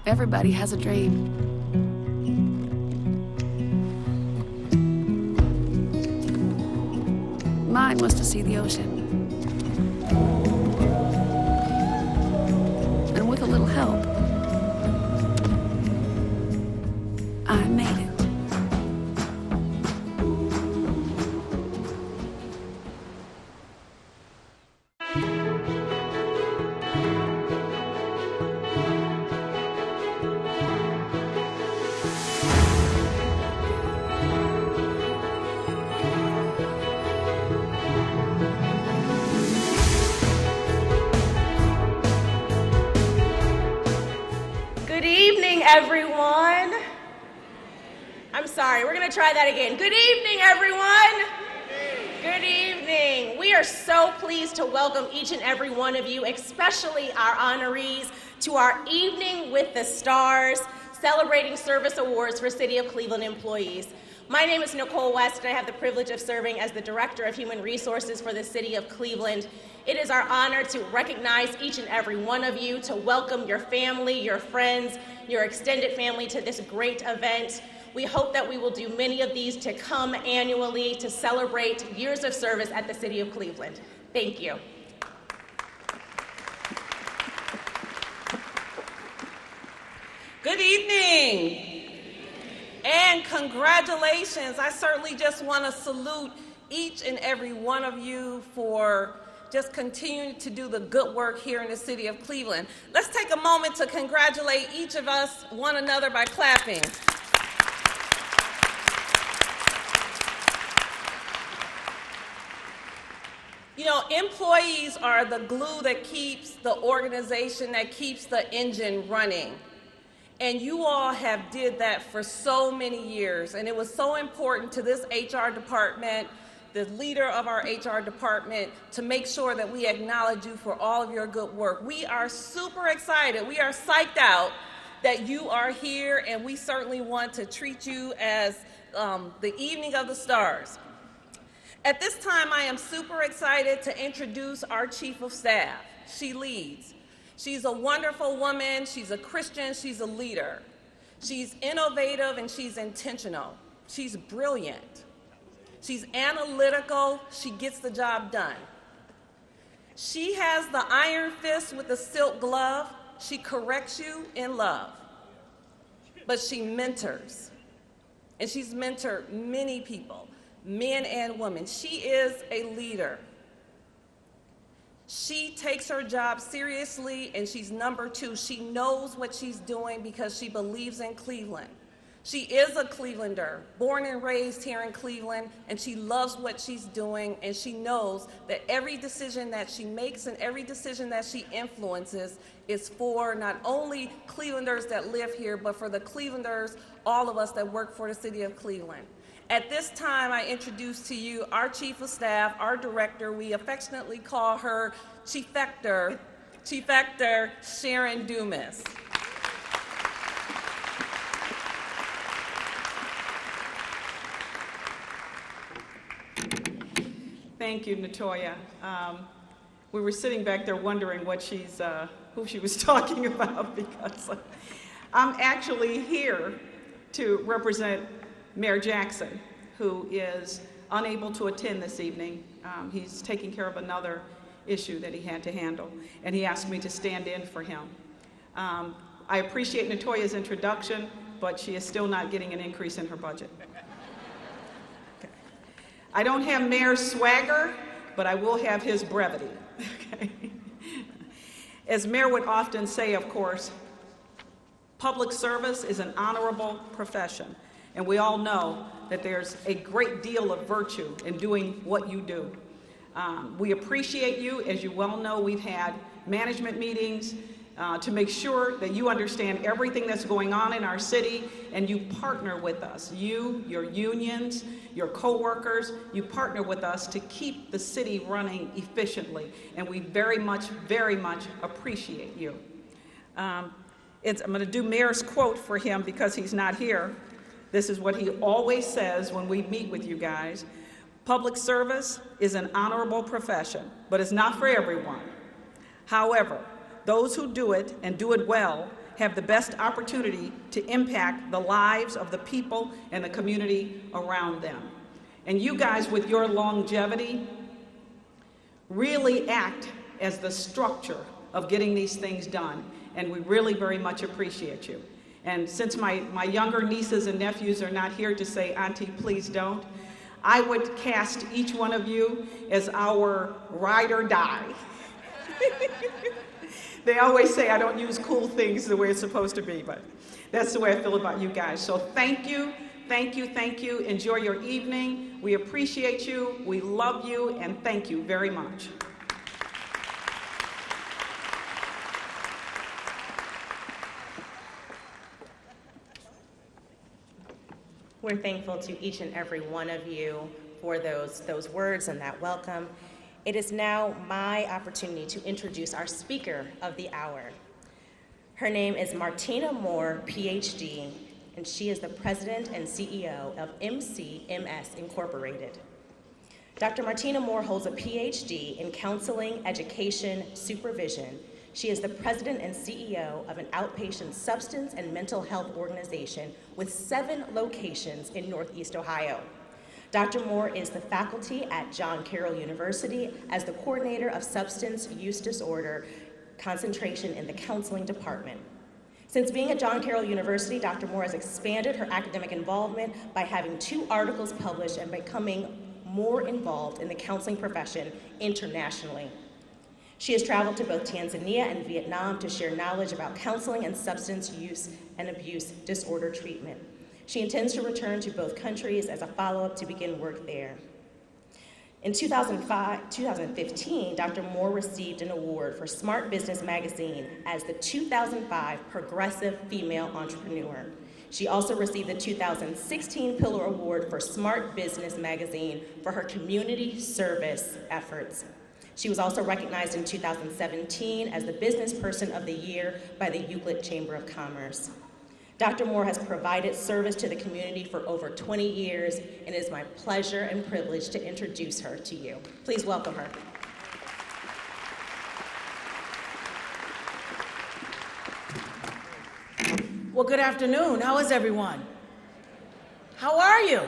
Everybody has a dream. Mine was to see the ocean. And with a little help, I made it. Good evening, everyone. I'm sorry, we're going to try that again. Good evening, everyone. Good evening. We are so pleased to welcome each and every one of you, especially our honorees, to our Evening with the Stars, celebrating service awards for City of Cleveland employees. My name is Nicole West, and I have the privilege of serving as the Director of Human Resources for the City of Cleveland. It is our honor to recognize each and every one of you, to welcome your family, your friends, your extended family to this great event. We hope that we will do many of these to come annually to celebrate years of service at the City of Cleveland. Thank you. Good evening. And congratulations. I certainly just want to salute each and every one of you for just continuing to do the good work here in the City of Cleveland. Let's take a moment to congratulate each of us, one another, by clapping. You know, employees are the glue that keeps the organization, that keeps the engine running. And you all have did that for so many years, and it was so important to this HR department, the leader of our HR department, to make sure that we acknowledge you for all of your good work. We are super excited. We are psyched out that you are here, and we certainly want to treat you as the Evening of the Stars. At this time, I am super excited to introduce our Chief of Staff. She leads. She's a wonderful woman. She's a Christian. She's a leader. She's innovative and she's intentional. She's brilliant. She's analytical. She gets the job done. She has the iron fist with the silk glove. She corrects you in love. But she mentors. And she's mentored many people, men and women. She is a leader. She takes her job seriously, and she's number two. She knows what she's doing because she believes in Cleveland. She is a Clevelander, born and raised here in Cleveland, and she loves what she's doing, and she knows that every decision that she makes and every decision that she influences is for not only Clevelanders that live here, but for the Clevelanders, all of us that work for the City of Cleveland. At this time, I introduce to you our Chief of Staff, our Director. We affectionately call her Chiefector Sharon Dumas. Thank you, Natoya. We were sitting back there wondering what who she was talking about, because I'm actually here to represent Mayor Jackson, who is unable to attend this evening. He's taking care of another issue that he had to handle, and he asked me to stand in for him. I appreciate Natoya's introduction, but she is still not getting an increase in her budget. Okay. I don't have Mayor's swagger, but I will have his brevity. Okay. As Mayor would often say, of course, public service is an honorable profession. And we all know that there's a great deal of virtue in doing what you do. We appreciate you. As you well know, we've had management meetings to make sure that you understand everything that's going on in our city, and you partner with us. You, your unions, your co-workers, you partner with us to keep the city running efficiently, and we very much appreciate you. I'm going to do Mayor's quote for him because he's not here. This is what he always says when we meet with you guys. Public service is an honorable profession, but it's not for everyone. However, those who do it and do it well have the best opportunity to impact the lives of the people and the community around them. And you guys, with your longevity, really act as the structure of getting these things done, and we really very much appreciate you. And since my younger nieces and nephews are not here to say, "Auntie, please don't," I would cast each one of you as our ride or die. They always say I don't use cool things the way it's supposed to be, but that's the way I feel about you guys. So thank you, thank you, thank you. Enjoy your evening. We appreciate you, we love you, and thank you very much. We're thankful to each and every one of you for those words and that welcome. It is now my opportunity to introduce our speaker of the hour. Her name is Martina Moore, PhD, and she is the president and CEO of MCMS Incorporated. Dr. Martina Moore holds a PhD in counseling, education, supervision. She is the president and CEO of an outpatient substance and mental health organization with 7 locations in Northeast Ohio. Dr. Moore is the faculty at John Carroll University as the coordinator of substance use disorder concentration in the counseling department. Since being at John Carroll University, Dr. Moore has expanded her academic involvement by having 2 articles published and becoming more involved in the counseling profession internationally. She has traveled to both Tanzania and Vietnam to share knowledge about counseling and substance use and abuse disorder treatment. She intends to return to both countries as a follow-up to begin work there. In 2015, Dr. Moore received an award for Smart Business Magazine as the 2005 Progressive Female Entrepreneur. She also received the 2016 Pillar Award for Smart Business Magazine for her community service efforts. She was also recognized in 2017 as the Business Person of the Year by the Euclid Chamber of Commerce. Dr. Moore has provided service to the community for over 20 years, and it is my pleasure and privilege to introduce her to you. Please welcome her. Well, good afternoon. How is everyone? How are you?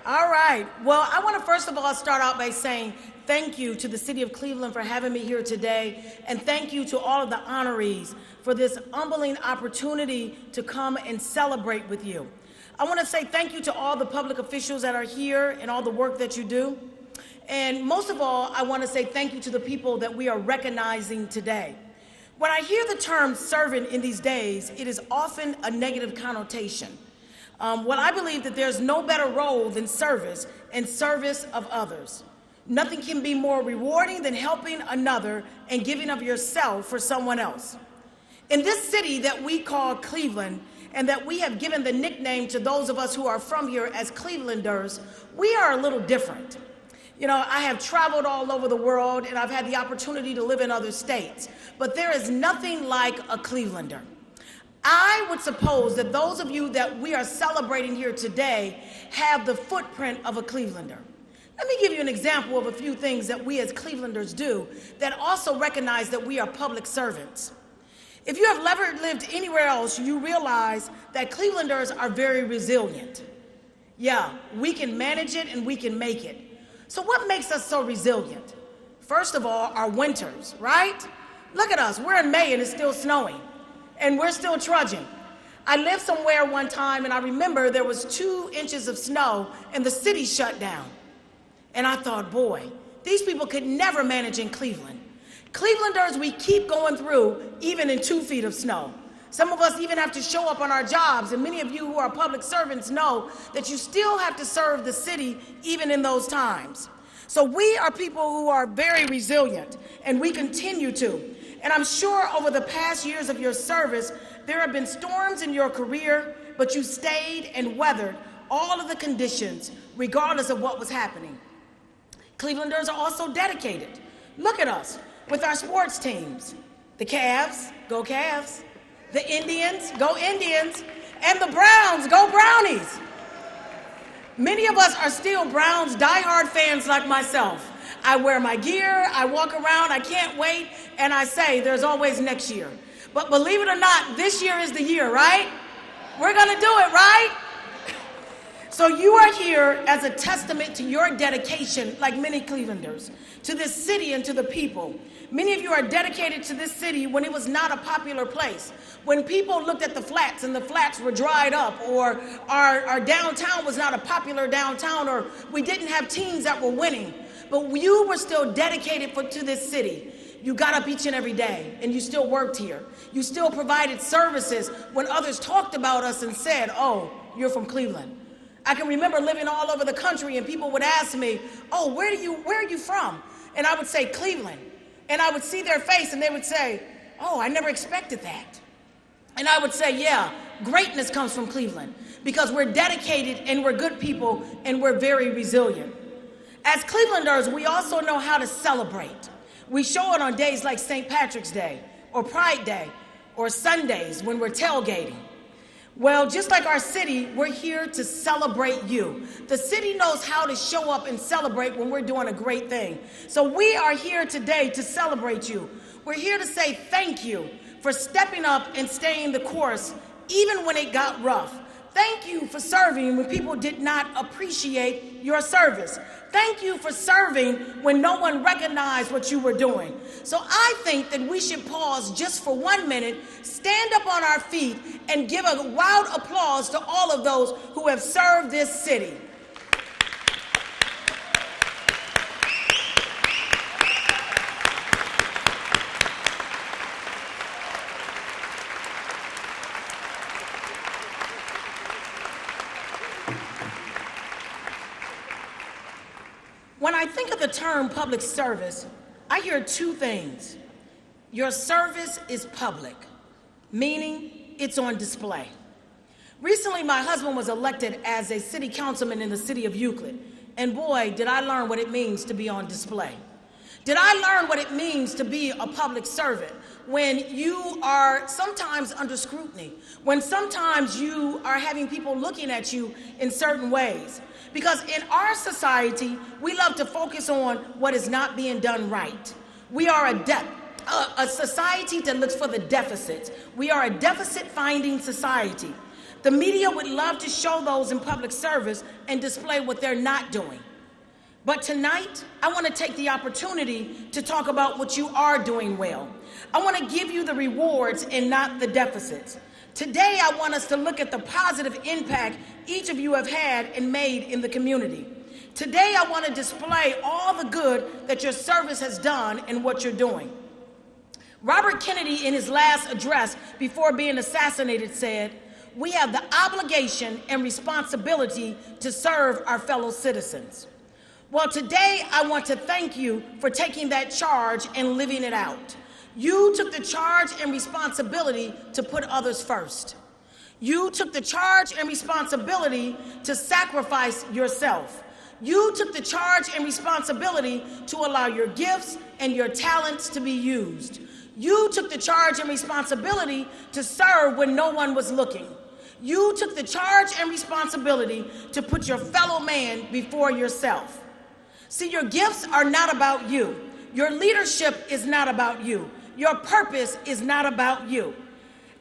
All right. Well, I want to first of all start out by saying thank you to the City of Cleveland for having me here today, and thank you to all of the honorees for this humbling opportunity to come and celebrate with you. I want to say thank you to all the public officials that are here and all the work that you do. And most of all, I want to say thank you to the people that we are recognizing today. When I hear the term servant in these days, it is often a negative connotation. Well, I believe that there's no better role than service and service of others. Nothing can be more rewarding than helping another and giving of yourself for someone else. In this city that we call Cleveland, and that we have given the nickname to those of us who are from here as Clevelanders, we are a little different. You know, I have traveled all over the world, and I've had the opportunity to live in other states, but there is nothing like a Clevelander. I would suppose that those of you that we are celebrating here today have the footprint of a Clevelander. Let me give you an example of a few things that we as Clevelanders do that also recognize that we are public servants. If you have never lived anywhere else, you realize that Clevelanders are very resilient. Yeah, we can manage it and we can make it. So what makes us so resilient? First of all, our winters, right? Look at us, we're in May and it's still snowing, and we're still trudging. I lived somewhere one time and I remember there was 2 inches of snow and the city shut down. And I thought, boy, these people could never manage in Cleveland. Clevelanders, we keep going through even in 2 feet of snow. Some of us even have to show up on our jobs, and many of you who are public servants know that you still have to serve the city even in those times. So we are people who are very resilient, and we continue to. And I'm sure over the past years of your service, there have been storms in your career, but you stayed and weathered all of the conditions, regardless of what was happening. Clevelanders are also dedicated. Look at us with our sports teams. The Cavs, go Cavs. The Indians, go Indians. And the Browns, go Brownies. Many of us are still Browns diehard fans like myself. I wear my gear, I walk around, I can't wait, and I say there's always next year. But believe it or not, this year is the year, right? We're gonna do it, right? So you are here as a testament to your dedication, like many Clevelanders, to this city and to the people. Many of you are dedicated to this city when it was not a popular place. When people looked at the flats and the flats were dried up, or our downtown was not a popular downtown, or we didn't have teams that were winning. But you were still dedicated to this city. You got up each and every day and you still worked here. You still provided services when others talked about us and said, oh, you're from Cleveland. I can remember living all over the country and people would ask me, oh, where are you from? And I would say, Cleveland. And I would see their face and they would say, oh, I never expected that. And I would say, yeah, greatness comes from Cleveland because we're dedicated and we're good people and we're very resilient. As Clevelanders, we also know how to celebrate. We show it on days like St. Patrick's Day or Pride Day or Sundays when we're tailgating. Well, just like our city, we're here to celebrate you. The city knows how to show up and celebrate when we're doing a great thing. So we are here today to celebrate you. We're here to say thank you for stepping up and staying the course, even when it got rough. Thank you for serving when people did not appreciate your service. Thank you for serving when no one recognized what you were doing. So I think that we should pause just for 1 minute, stand up on our feet, and give a loud applause to all of those who have served this city. When I think of the term public service, I hear two things. Your service is public, meaning it's on display. Recently, my husband was elected as a city councilman in the city of Euclid, and boy, did I learn what it means to be on display. Did I learn what it means to be a public servant when you are sometimes under scrutiny, when sometimes you are having people looking at you in certain ways. Because in our society, we love to focus on what is not being done right. We are a society that looks for the deficits. We are a deficit-finding society. The media would love to show those in public service and display what they're not doing. But tonight, I want to take the opportunity to talk about what you are doing well. I want to give you the rewards and not the deficits. Today, I want us to look at the positive impact each of you have had and made in the community. Today, I want to display all the good that your service has done and what you're doing. Robert Kennedy, in his last address before being assassinated, said, "We have the obligation and responsibility to serve our fellow citizens." Well, today, I want to thank you for taking that charge and living it out. You took the charge and responsibility to put others first. You took the charge and responsibility to sacrifice yourself. You took the charge and responsibility to allow your gifts and your talents to be used. You took the charge and responsibility to serve when no one was looking. You took the charge and responsibility to put your fellow man before yourself. See, your gifts are not about you. Your leadership is not about you. Your purpose is not about you.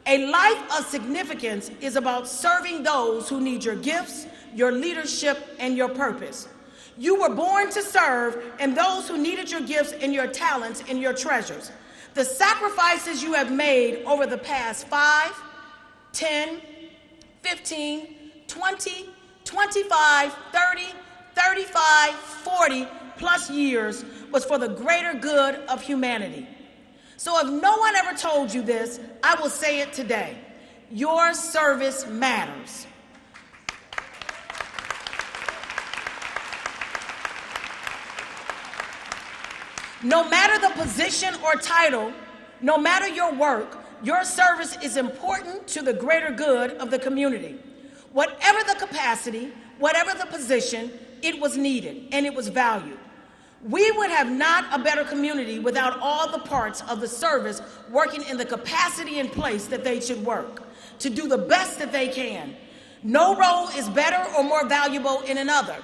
A life of significance is about serving those who need your gifts, your leadership, and your purpose. You were born to serve, and those who needed your gifts and your talents and your treasures. The sacrifices you have made over the past 5, 10, 15, 20, 25, 30, 35, 40 plus years was for the greater good of humanity. So if no one ever told you this, I will say it today. Your service matters. No matter the position or title, no matter your work, your service is important to the greater good of the community. Whatever the capacity, whatever the position, it was needed and it was valued. We would have not a better community without all the parts of the service working in the capacity and place that they should work, to do the best that they can. No role is better or more valuable in another.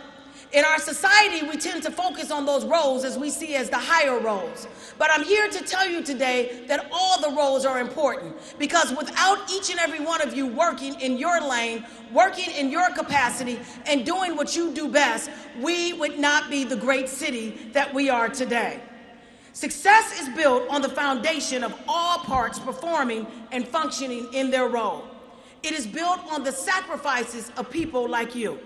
In our society, we tend to focus on those roles as we see as the higher roles. But I'm here to tell you today that all the roles are important, because without each and every one of you working in your lane, working in your capacity, and doing what you do best, we would not be the great city that we are today. Success is built on the foundation of all parts performing and functioning in their role. It is built on the sacrifices of people like you.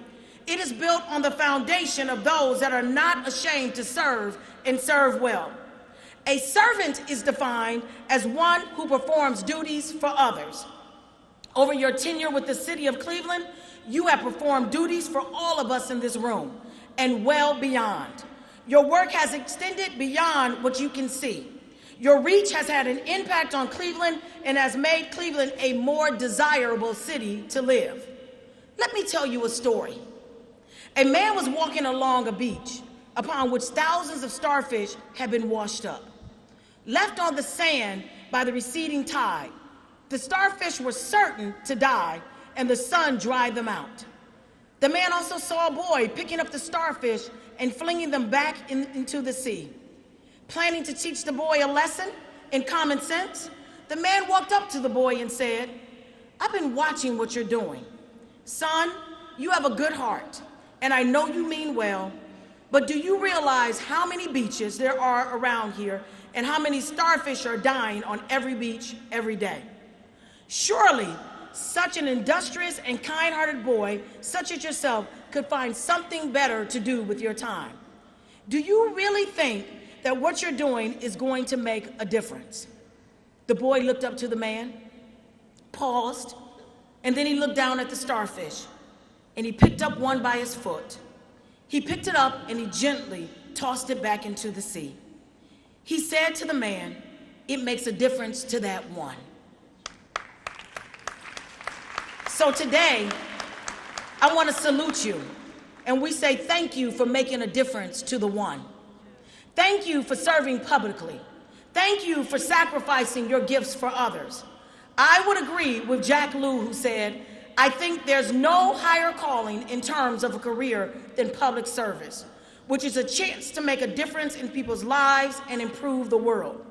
It is built on the foundation of those that are not ashamed to serve and serve well. A servant is defined as one who performs duties for others. Over your tenure with the city of Cleveland, you have performed duties for all of us in this room and well beyond. Your work has extended beyond what you can see. Your reach has had an impact on Cleveland and has made Cleveland a more desirable city to live. Let me tell you a story. A man was walking along a beach upon which thousands of starfish had been washed up. Left on the sand by the receding tide, the starfish were certain to die, and the sun dried them out. The man also saw a boy picking up the starfish and flinging them back into the sea. Planning to teach the boy a lesson in common sense, the man walked up to the boy and said, "I've been watching what you're doing. Son, you have a good heart, and I know you mean well, but do you realize how many beaches there are around here and how many starfish are dying on every beach every day? Surely, such an industrious and kind-hearted boy, such as yourself, could find something better to do with your time. Do you really think that what you're doing is going to make a difference?" The boy looked up to the man, paused, and then he looked down at the starfish, and he picked up one by his foot. He picked it up and he gently tossed it back into the sea. He said to the man, "It makes a difference to that one." So today, I want to salute you, and we say thank you for making a difference to the one. Thank you for serving publicly. Thank you for sacrificing your gifts for others. I would agree with Jack Lew, who said, "I think there's no higher calling in terms of a career than public service, which is a chance to make a difference in people's lives and improve the world."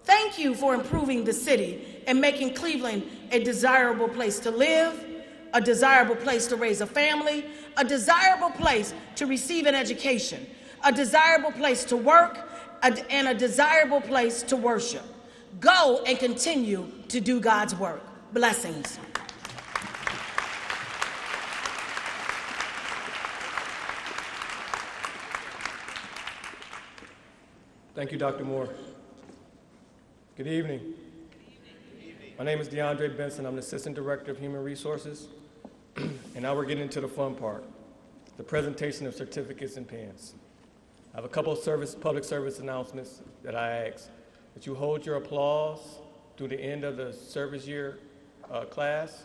Thank you for improving the city and making Cleveland a desirable place to live, a desirable place to raise a family, a desirable place to receive an education, a desirable place to work, and a desirable place to worship. Go and continue to do God's work. Blessings. Thank you, Dr. Moore. Good evening. My name is DeAndre Benson. I'm the Assistant Director of Human Resources. And now we're getting into the fun part, the presentation of certificates and pins. I have a couple of public service announcements that I ask that you hold your applause through the end of the service year class,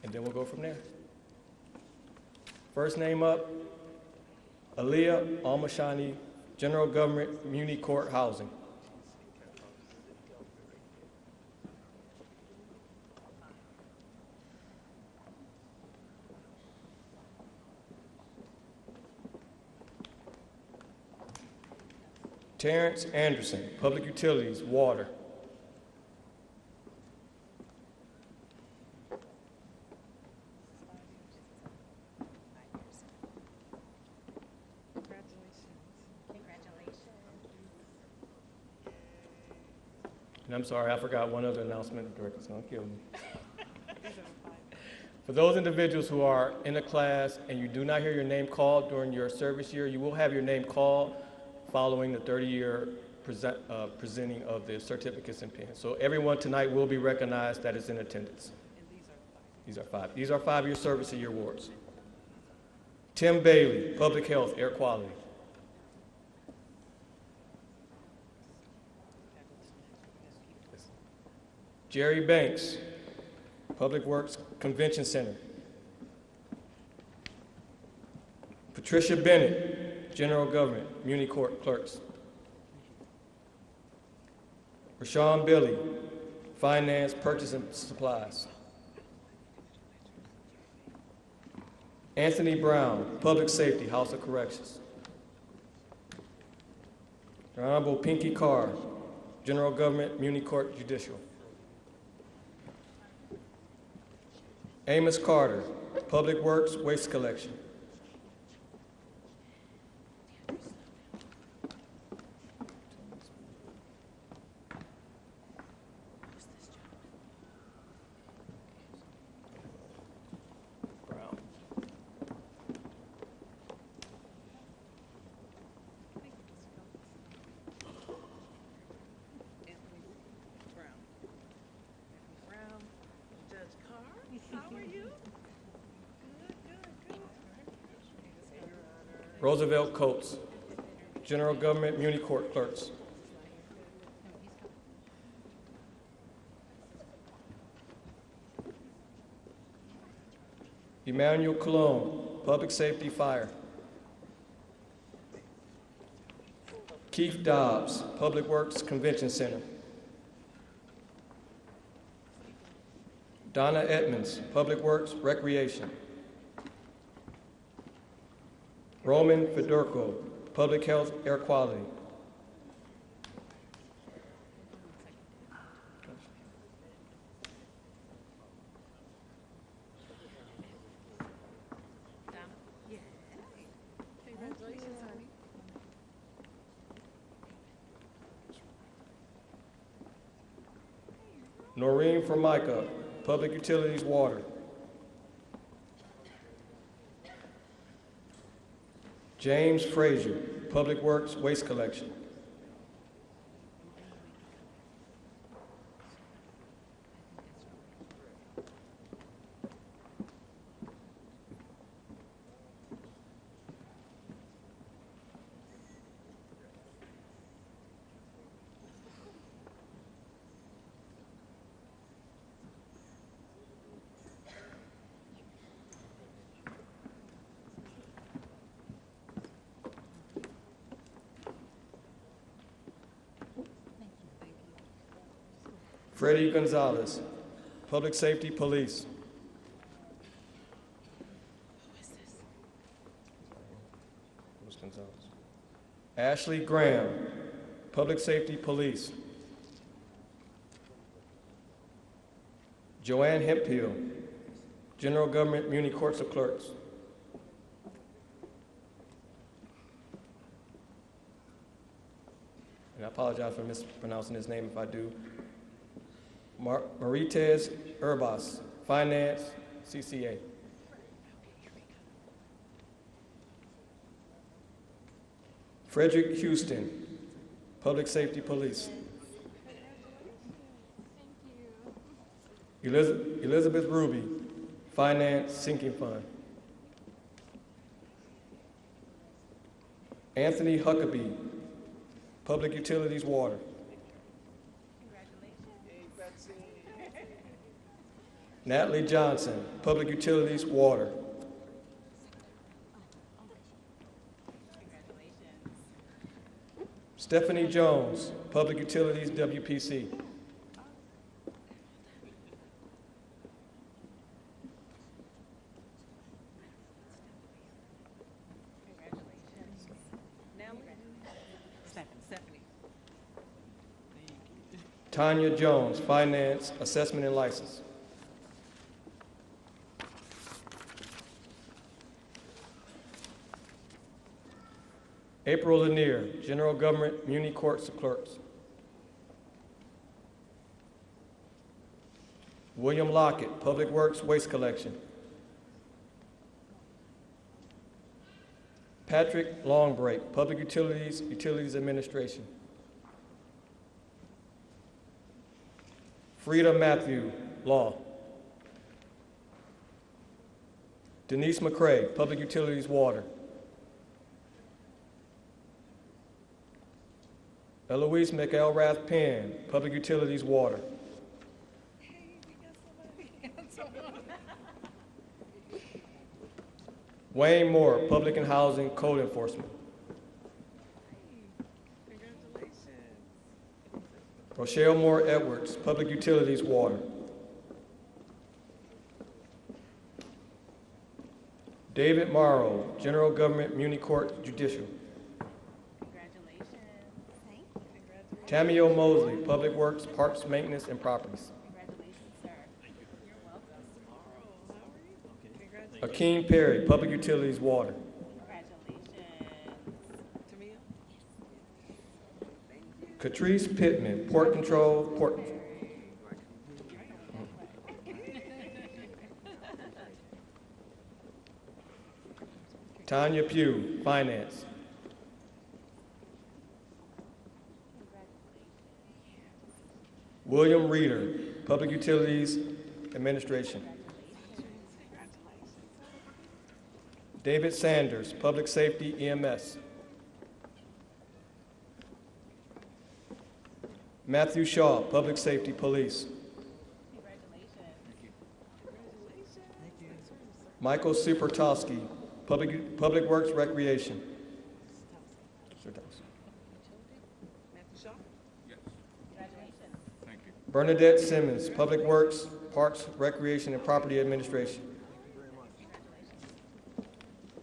and then we'll go from there. First name up, Aliyah Almashani, General Government Muni Court Housing. Terrence Anderson, Public Utilities, Water. And I'm sorry, I forgot one other announcement. The director's gonna kill me. For those individuals who are in a class and you do not hear your name called during your service year, you will have your name called following the 30-year presenting of the certificates and pins. So everyone tonight will be recognized that is in attendance. These are five. These are 5-year service year awards. Tim Bailey, Public Health, Air Quality. Jerry Banks, Public Works Convention Center. Patricia Bennett, General Government, Muni Court Clerks. Rashawn Billy, Finance, Purchase and Supplies. Anthony Brown, Public Safety, House of Corrections. The Honorable Pinky Carr, General Government, Muni Court Judicial. Amos Carter, Public Works, Waste Collection. Brown. Judge Carr, how are you? Good. Roosevelt Coates, General Government, Muni Court Clerks. Emmanuel Cologne, Public Safety, Fire. Keith Dobbs, Public Works Convention Center. Donna Edmonds, Public Works, Recreation. Roman Fedorko, Public Health, Air Quality. Noreen Formica, Public Utilities, Water. James Frazier, Public Works, Waste Collection. Freddie Gonzalez, Public Safety, Police. Who's Gonzalez? Ashley Graham, Public Safety, Police. Joanne Hemphill, General Government, Muni Courts of Clerks. And I apologize for mispronouncing his name if I do. Marites Urbas, Finance, CCA. Frederick Houston, Public Safety, Police. Elizabeth Ruby, Finance, Sinking Fund. Anthony Huckabee, Public Utilities, Water. Natalie Johnson, Public Utilities, Water. Stephanie Jones, Public Utilities, WPC. Tanya Jones, Finance, Assessment and License. April Lanier, General Government, Muni Courts of Clerks. William Lockett, Public Works, Waste Collection. Patrick Longbreak, Public Utilities, Utilities Administration. Frida Matthew, Law. Denise McCrae, Public Utilities, Water. Eloise McElrath Penn, Public Utilities, Water. Wayne Moore, Public and Housing, Code Enforcement. Rochelle Moore Edwards, Public Utilities, Water. David Morrow, General Government Muni Court Judicial. Congratulations. Thank you. Congratulations. Tamio Mosley, Public Works, Parks, Maintenance, and Properties. Congratulations, sir. You're welcome. How are you? Congratulations. Akeem Perry, Public Utilities, Water. Congratulations. Catrice Pittman, Port Control, Port. Tanya Pugh, Finance. William Reeder, Public Utilities Administration. David Sanders, Public Safety EMS. Matthew Shaw, Public Safety Police. Michael Sipertowski, Public Works Recreation. Bernadette Simmons, Public Works, Parks, Recreation, and Property Administration.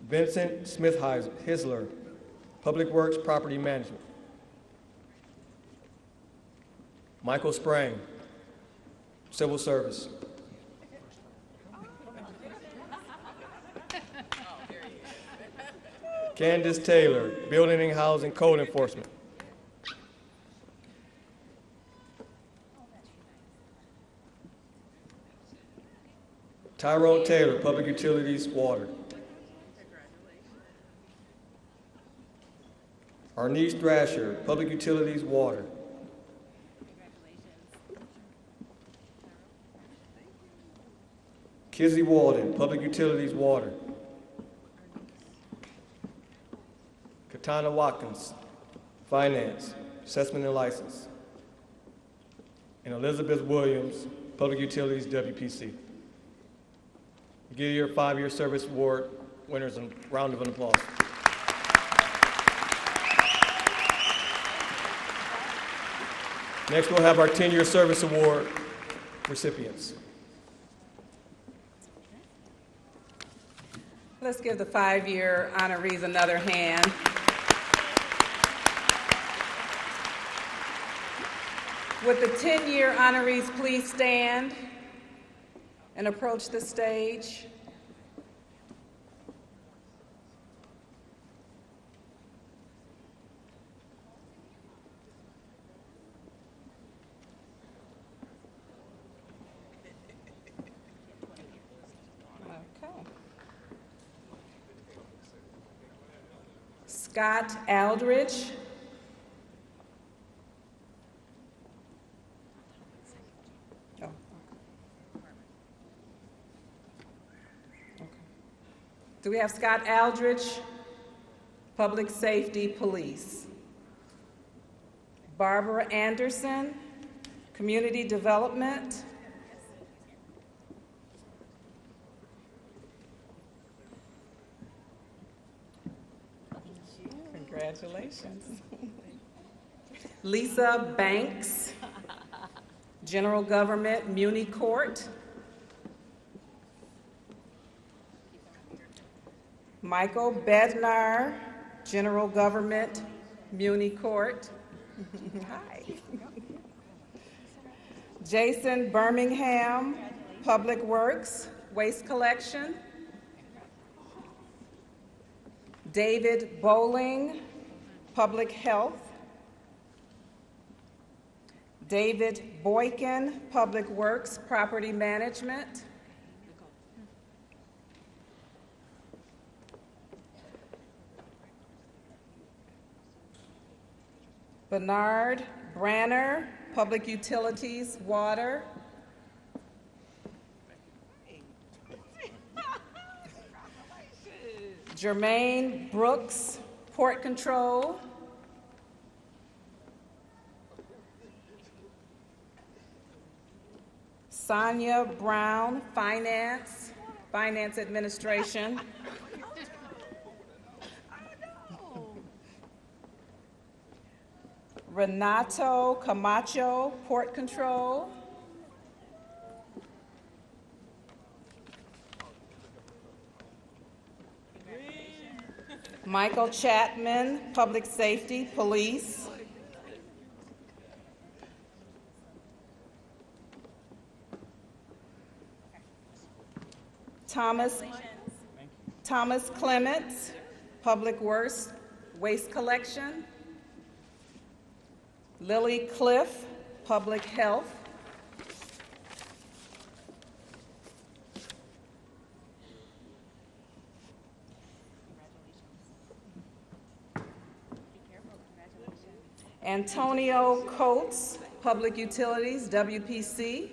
Vincent Smith Hisler, Public Works, Property Management. Michael Sprang, Civil Service. Candace Taylor, Building and Housing Code Enforcement. Tyrone Taylor, Public Utilities, Water. Arnice Thrasher, Public Utilities, Water. Kizzy Walden, Public Utilities, Water. Katana Watkins, Finance, Assessment and License. And Elizabeth Williams, Public Utilities, WPC. Give your 5-year service award winners a round of applause. Next, we'll have our 10-year service award recipients. Let's give the 5-year honorees another hand. Would the 10-year honorees please stand and approach the stage? Okay. Scott Aldridge. Oh. Okay. Do we have Scott Aldridge, Public Safety Police? Barbara Anderson, Community Development. Congratulations. Lisa Banks, General Government, Muni Court. Michael Bednar, General Government, Muni Court. Hi. Jason Birmingham, Public Works, Waste Collection. David Bowling, Public Health. David Boykin, Public Works, Property Management. Bernard Branner, Public Utilities, Water. Jermaine Brooks, Port Control. Sonia Brown, Finance, Finance Administration. Renato Camacho, Port Control. Michael Chapman, Public Safety, Police. Thomas Clements, Public Works, Waste Collection. Lily Cliff, Public Health. Antonio Coates, Public Utilities, WPC.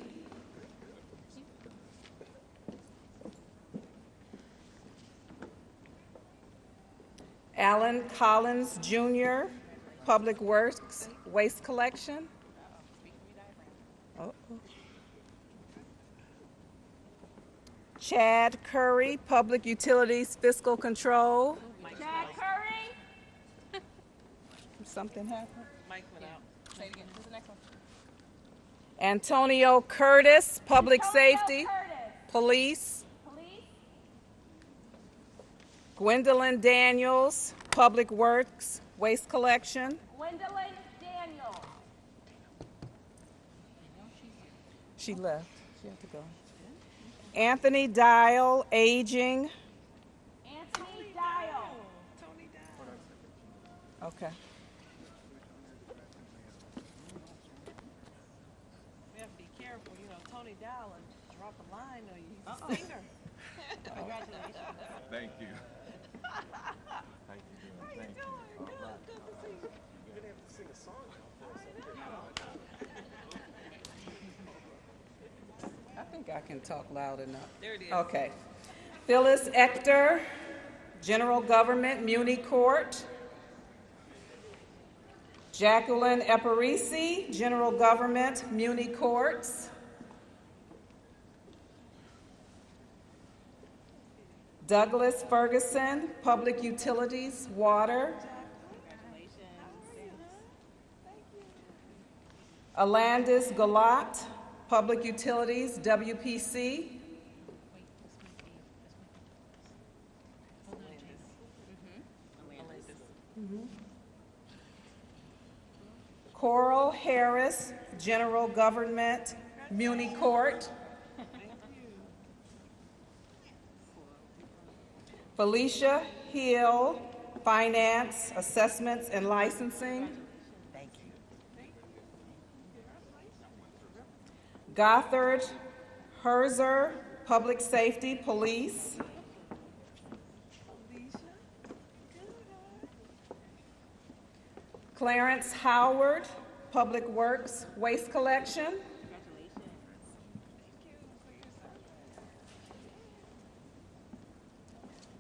Alan Collins Jr., Public Works, Waste Collection. Uh-oh. Chad Curry, Public Utilities, Fiscal Control. Chad Curry. Something happened? Mike went out. Say it again. Who's the next one? Antonio Curtis, Public Antonio Safety, Curtis. Police. Police. Gwendolyn Daniels, Public Works, Waste Collection. Gwendolyn Daniels. She left. She had to go. Anthony Dial, Aging. Anthony Dial. Tony Dow. Okay. We have to be careful. You know, Tony Dow and drop a line on you. He's a singer. Congratulations. Thank you. How you doing? Thank you. Good. Good to see you. You're gonna have to sing a song I think I can talk loud enough. There it is. Okay. Phyllis Ector, General Government, Muni Court. Jacqueline Eparisi, General Government, Muni Courts. Douglas Ferguson, Public Utilities, Water. Alandis Galat, Public Utilities, WPC. Coral Harris, General Government, Muni Court. Felicia Hill, Finance, Assessments, and Licensing. Gothard Herzer, Public Safety, Police. Clarence Howard, Public Works, Waste Collection.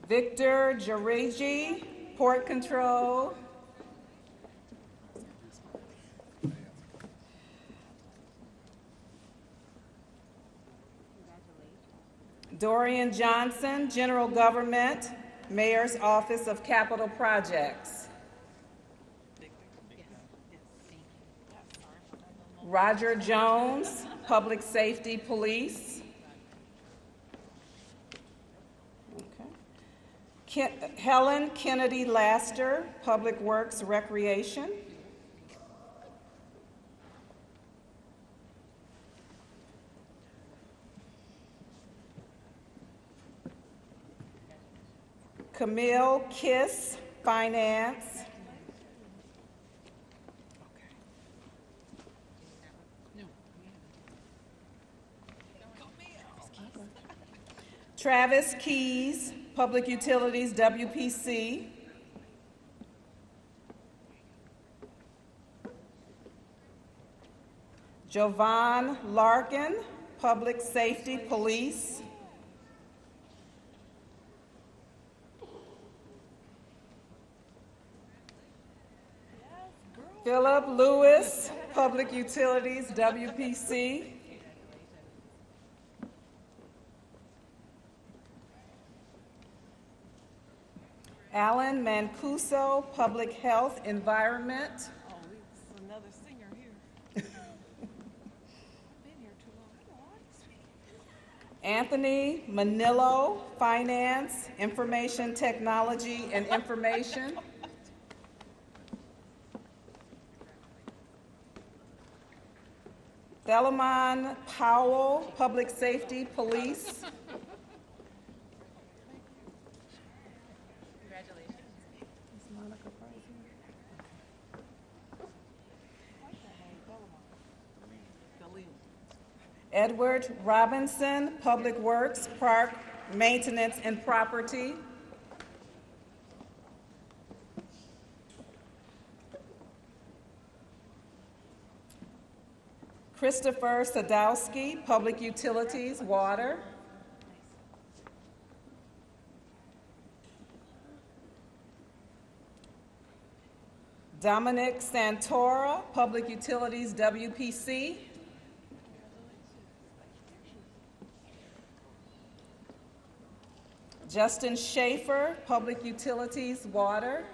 Victor Jarigi, Port Control. Dorian Johnson, General Government, Mayor's Office of Capital Projects. Roger Jones, Public Safety, Police. Helen Kennedy Laster, Public Works, Recreation. Camille Kiss, Finance. Travis Keys, Public Utilities, WPC. Jovan Larkin, Public Safety, Police. Philip Lewis, Public Utilities, WPC. Alan Mancuso, Public Health, Environment. Oh, this is another singer here. I've been here too long. I know all these people. Anthony Manillo, Finance, Information Technology and Information. Thelman Powell, Public Safety, Police. Edward Robinson, Public Works, Park, Maintenance and Property. Christopher Sadowski, Public Utilities, Water. Dominic Santora, Public Utilities, WPC. Justin Schaefer, Public Utilities, Water.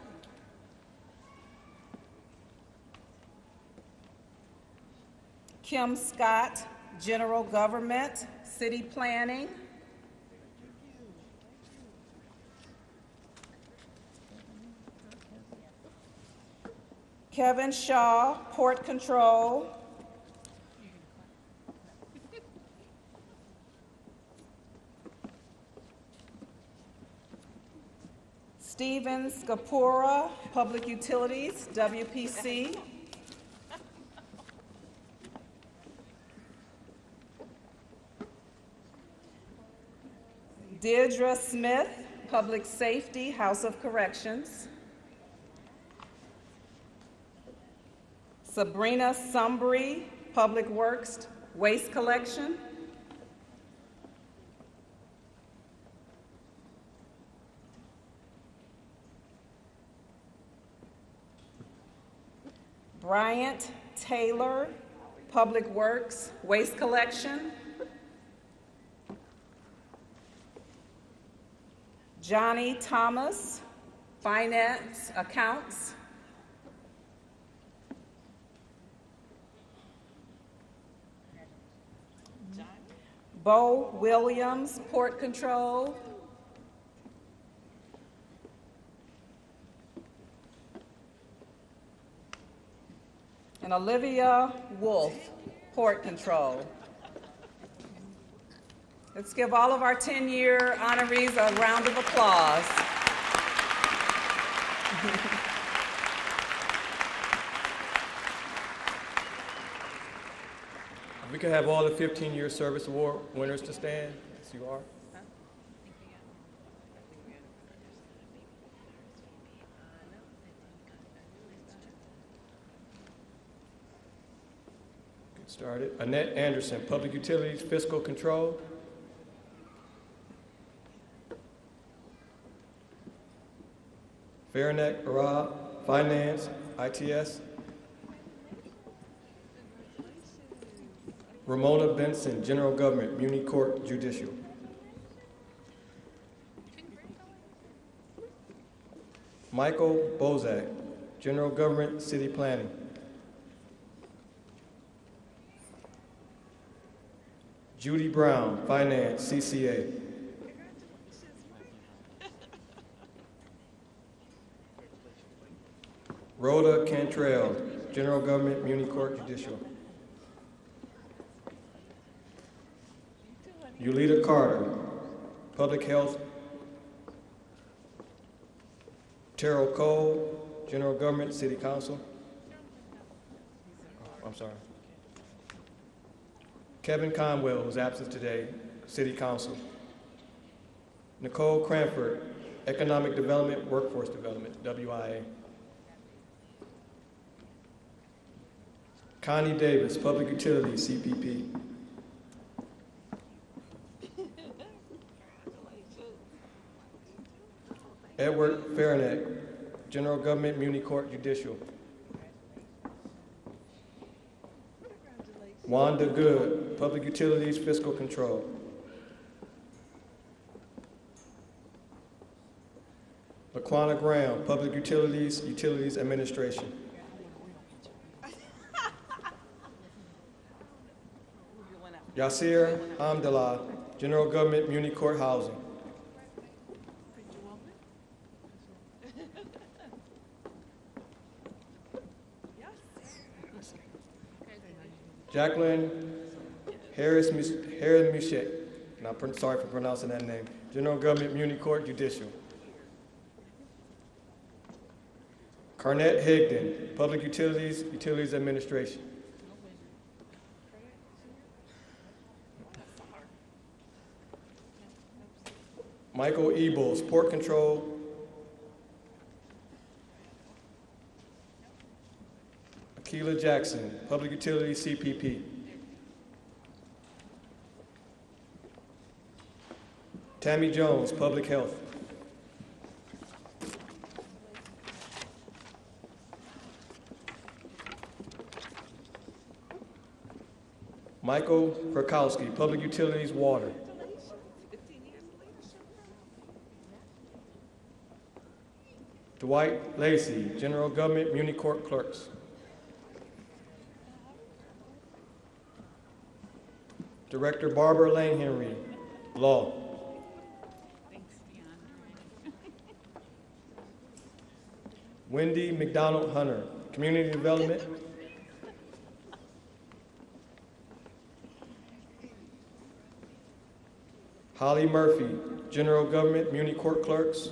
Kim Scott, General Government, City Planning. Kevin Shaw, Port Control. Steven Scapura, Public Utilities, WPC. Deirdre Smith, Public Safety, House of Corrections. Sabrina Sumbry, Public Works, Waste Collection. Bryant Taylor, Public Works, Waste Collection. Johnny Thomas, Finance, Accounts. Bo Williams, Port Control. And Olivia Wolf, Port Control. Let's give all of our 10-year honorees a round of applause. We could have all the 15-year service award winners to stand, as you are. Get started. Annette Anderson, Public Utilities, Fiscal Control. Fairneck Arab, Finance, ITS. Ramona Benson, General Government, Muni Court, Judicial. Michael Bozak, General Government, City Planning. Judy Brown, Finance, CCA. Rhoda Cantrell, General Government, Muni Court, Judicial. Yulita Carter, Public Health. Terrell Cole, General Government, City Council. I'm sorry. Kevin Conwell, who's absent today, City Council. Nicole Cranford, Economic Development, Workforce Development, WIA. Connie Davis, Public Utilities, CPP. Edward Fairneck, General Government, Muni Court, Judicial. Wanda Good, Public Utilities, Fiscal Control. Laquana Graham, Public Utilities, Utilities Administration. Yasir Hamdallah, General Government Muni Court Housing. Jacqueline Harris Mushet. And I'm sorry for pronouncing that name. General Government Muni Court Judicial. Carnett Higdon, Public Utilities, Utilities Administration. Michael Ebels, Port Control. Akila Jackson, Public Utilities, CPP. Tammy Jones, Public Health. Michael Krakowski, Public Utilities, Water. Dwight Lacey, General Government, Muni Court Clerks. Director Barbara Lane Henry, Law. Wendy McDonald Hunter, Community Development. Holly Murphy, General Government, Muni Court Clerks.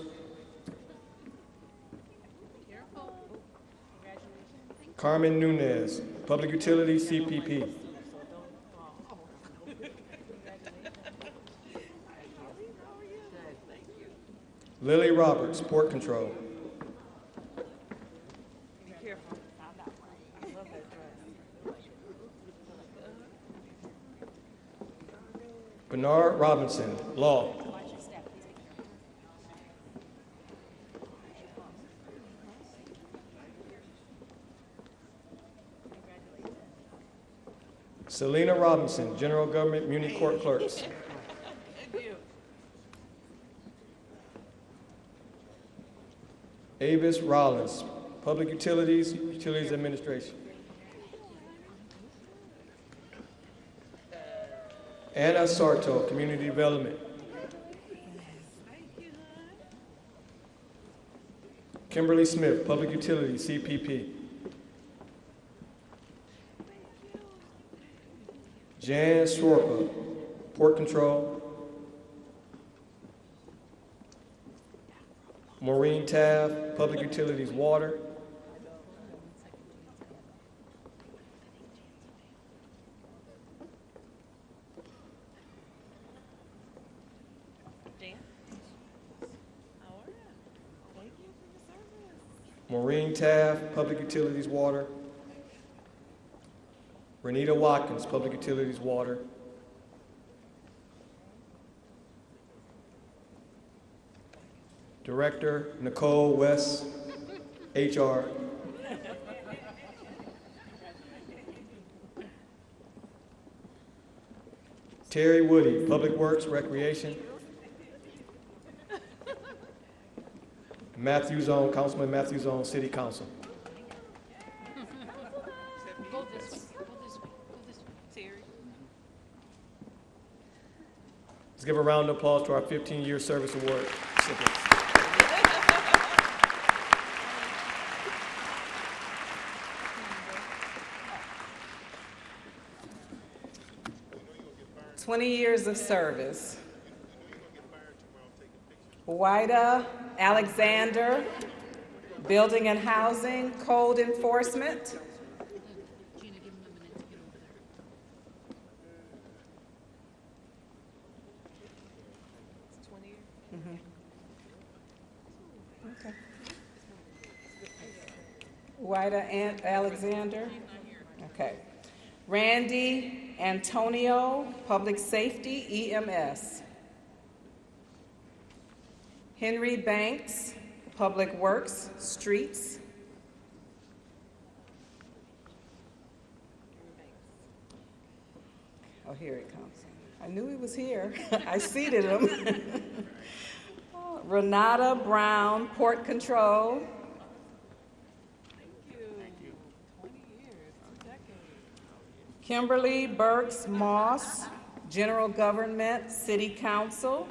Carmen Nunez, Public Utilities, CPP. Lily Roberts, Port Control. Bernard Robinson, Law. Selena Robinson, General Government, Muni Court Clerks. Avis Rollins, Public Utilities, Utilities Administration. Anna Sarto, Community Development. Kimberly Smith, Public Utilities, CPP. Jan Swarpa, Port Control. Maureen Taft, Public Utilities, Water. Maureen Taft, Public Utilities, Water. Renita Watkins, Public Utilities, Water. Director Nicole West, HR. Terry Woody, Public Works, Recreation. Matthew Zone, Councilman Matthew Zone, City Council. Go this way. Go this way. Go this way. Terry. Let's give a round of applause to our 15-year service award recipients. Years of service. Wida Alexander, Building and Housing, Code Enforcement. Gina, give him a minute to get over there. Okay. Wida Alexander. Okay. Randy Antonio, Public Safety, EMS. Henry Banks, Public Works, Streets. Oh, here it comes. I knew he was here. I seated him. Renata Brown, Port Control. Kimberly Burks Moss, General Government, City Council.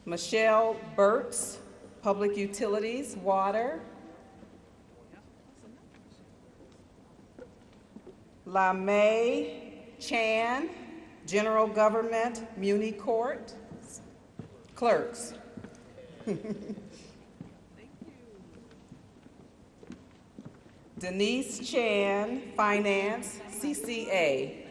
Michelle Burtz, Public Utilities, Water. LaMay Chan, General Government, Muni Court, Clerks. Denise Chan, Finance, CCA.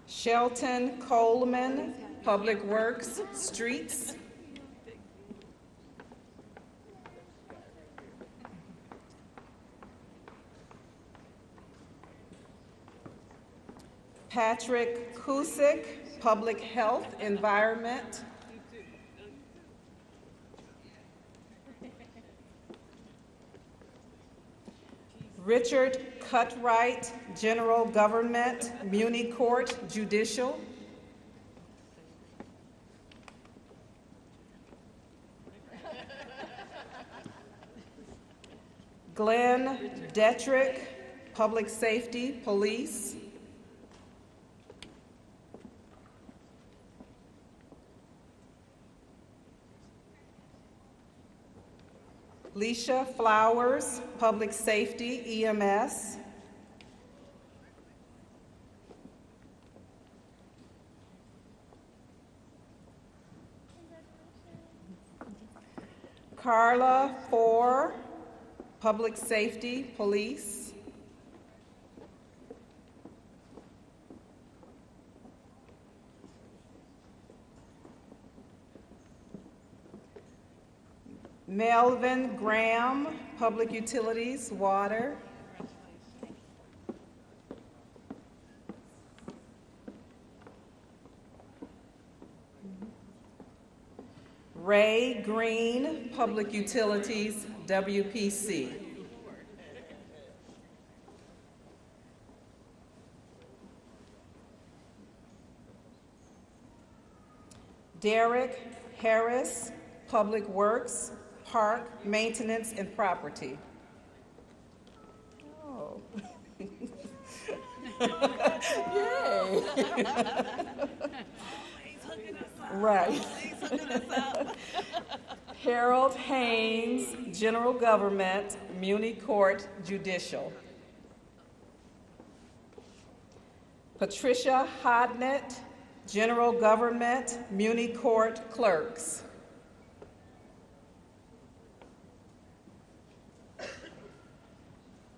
Shelton Coleman, Public Works, Streets. Patrick Kusick, Public Health, Environment. Richard Cutright, General Government, Muni Court, Judicial. Glenn Detrick, Public Safety, Police. Leisha Flowers, Public Safety, EMS. Carla Four, Public Safety, Police. Melvin Graham, Public Utilities, Water. Ray Green, Public Utilities, WPC. Derek Harris, Public Works, Park, Maintenance, and Property. Oh. Yay. Right. Harold Haynes, General Government, Muni Court, Judicial. Patricia Hodnett, General Government, Muni Court, Clerks.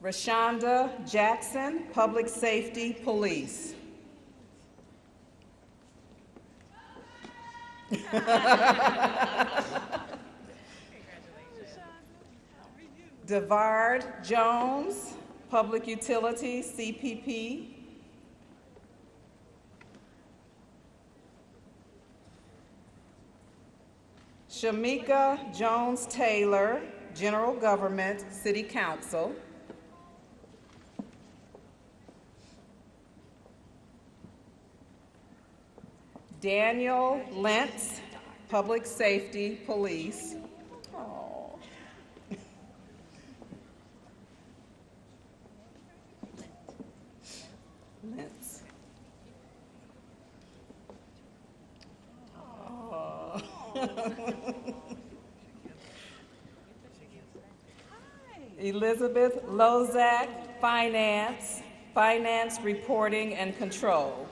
Rashonda Jackson, Public Safety, Police. Devard Jones, Public Utilities, CPP. Shamika Jones Taylor, General Government, City Council. Daniel Lentz, Public Safety, Police. Oh. Lentz. Oh. Elizabeth Lozak, Finance, Reporting, and Control.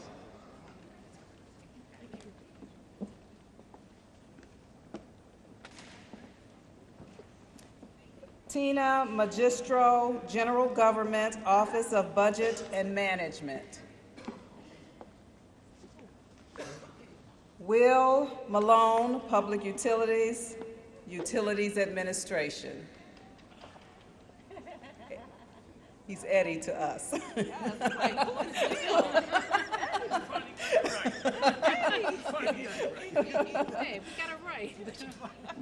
Tina Magistro, General Government, Office of Budget and Management. Will Malone, Public Utilities, Utilities Administration. He's Eddie to us. Hey, we got it right.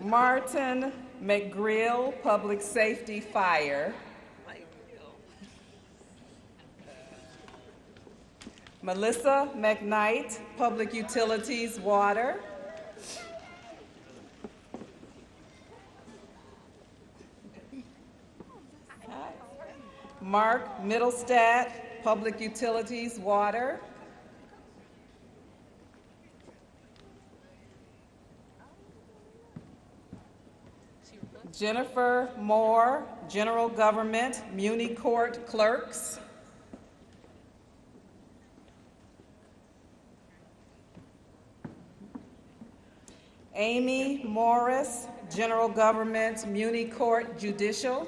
Martin McGrill, Public Safety, Fire. Melissa McKnight, Public Utilities, Water. Mark Middlestat, Public Utilities, Water. Jennifer Moore, General Government, Muni Court Clerks. Amy Morris, General Government, Muni Court Judicial.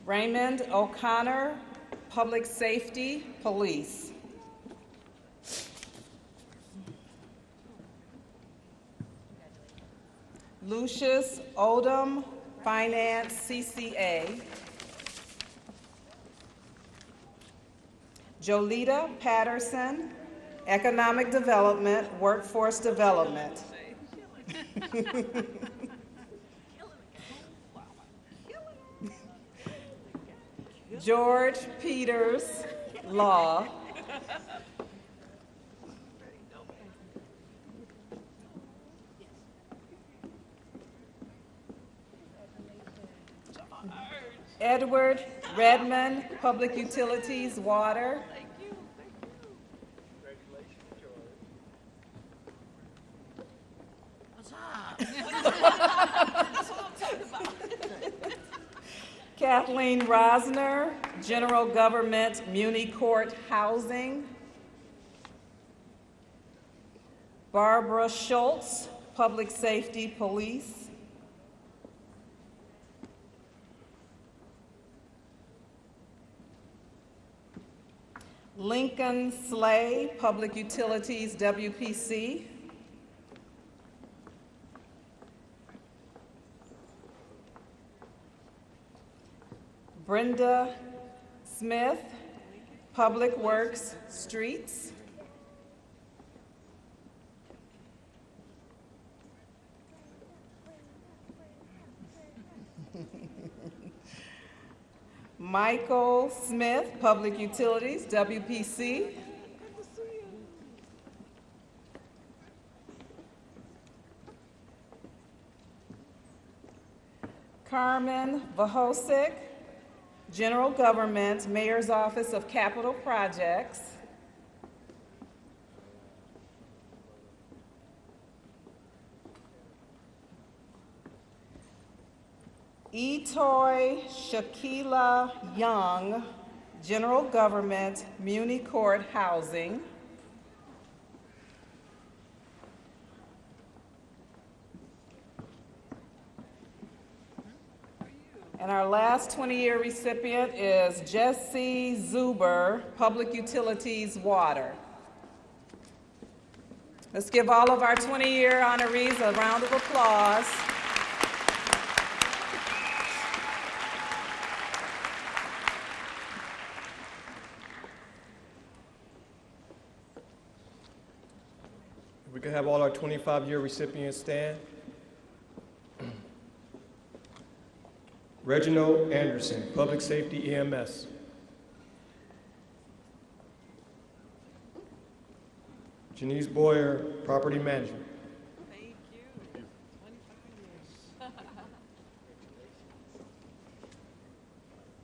Raymond O'Connor, Public Safety, Police. Lucius Odom, Finance, CCA. Jolita Patterson, Economic Development, Workforce Development. George Peters, Law. Edward Redmond, Public Utilities, Water. Kathleen Rosner, General Government, Muni Court Housing. Barbara Schultz, Public Safety, Police. Lincoln Slay, Public Utilities, WPC. Brenda Smith, Public Works, Streets. Michael Smith, Public Utilities, WPC. Carmen Vahosik, General Government, Mayor's Office of Capital Projects. Etoy Shakila Young, General Government, Muni Court Housing. And our last 20-year recipient is Jesse Zuber, Public Utilities, Water. Let's give all of our 20-year honorees a round of applause. We could have all our 25-year recipients stand. Reginald Anderson, Public Safety, EMS. Janice Boyer, Property Management. Thank you. 25 years.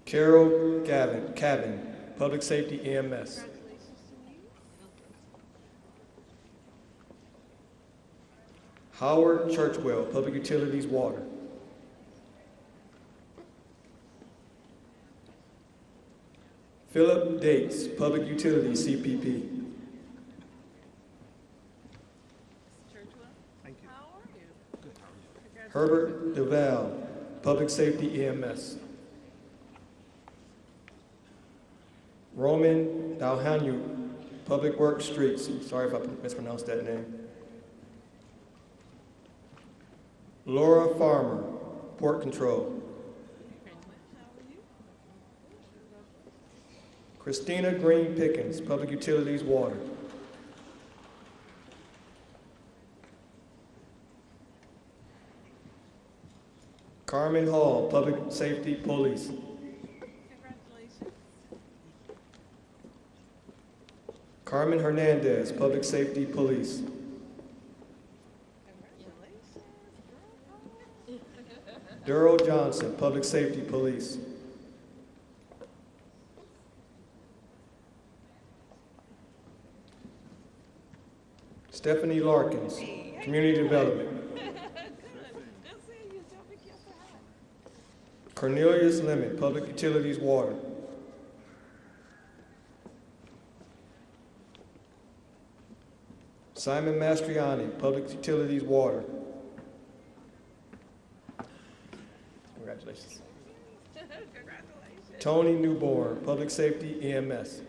Carol Cabin, Public Safety, EMS. Howard Churchwell, Public Utilities, Water. Philip Dates, Public Utilities, CPP. Thank you. How are you? Good. Herbert DeVal, Public Safety, EMS. Roman Dalhanu, Public Works, Streets. Sorry if I mispronounced that name. Laura Farmer, Port Control. Christina Green Pickens, Public Utilities, Water. Carmen Hall, Public Safety, Police. Congratulations. Carmen Hernandez, Public Safety, Police. Daryl Johnson, Public Safety Police. Stephanie Larkins, Community Development. Cornelius Lemon, Public Utilities, Water. Simon Mastriani, Public Utilities, Water. Congratulations. Tony Newborn, Public Safety, EMS.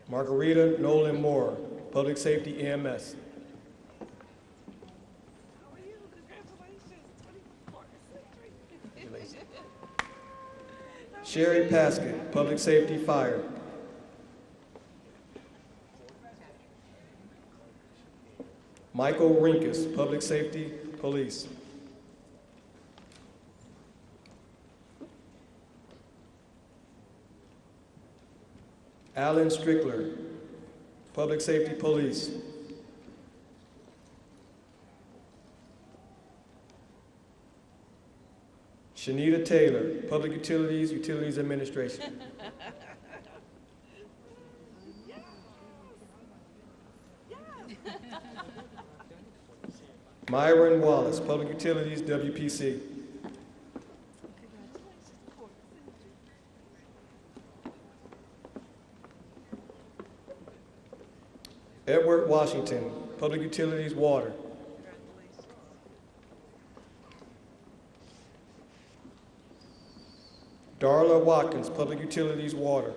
Margarita Nolan Moore, Public Safety, EMS. Sherry Paskett, Public Safety, Fire. Michael Rinkus, Public Safety, Police. Alan Strickler, Public Safety, Police. Shanita Taylor, Public Utilities, Utilities Administration. Myron Wallace, Public Utilities, WPC. Edward Washington, Public Utilities, Water. Darla Watkins, Public Utilities, Water.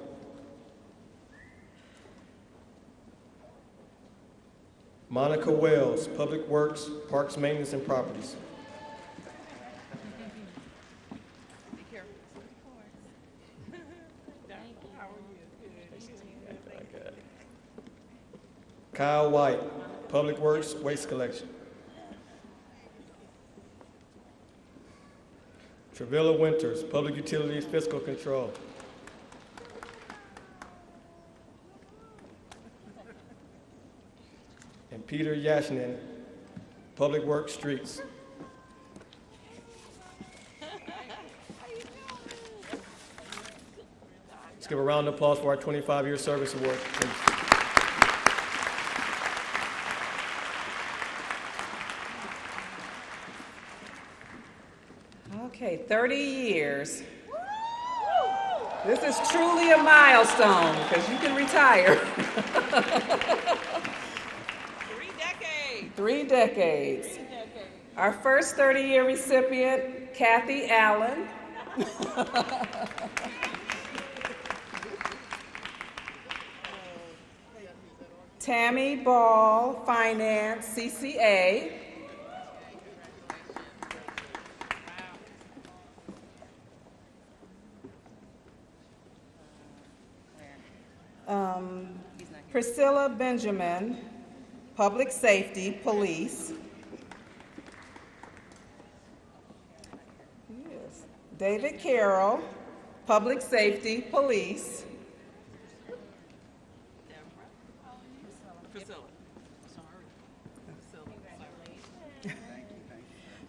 Monica Wells, Public Works, Parks, Maintenance, and Properties. Be careful. Kyle White, Public Works, Waste Collection. Travilla Winters, Public Utilities, Fiscal Control. And Peter Yashnin, Public Works, Streets. Let's give a round of applause for our 25-year service award, please. Okay, 30 years. This is truly a milestone because you can retire. 3 decades. 3 decades. Our first 30-year recipient, Kathy Allen. Tammy Ball, Finance, CCA. Priscilla Benjamin, Public Safety, Police. Yes. David Carroll, Public Safety, Police.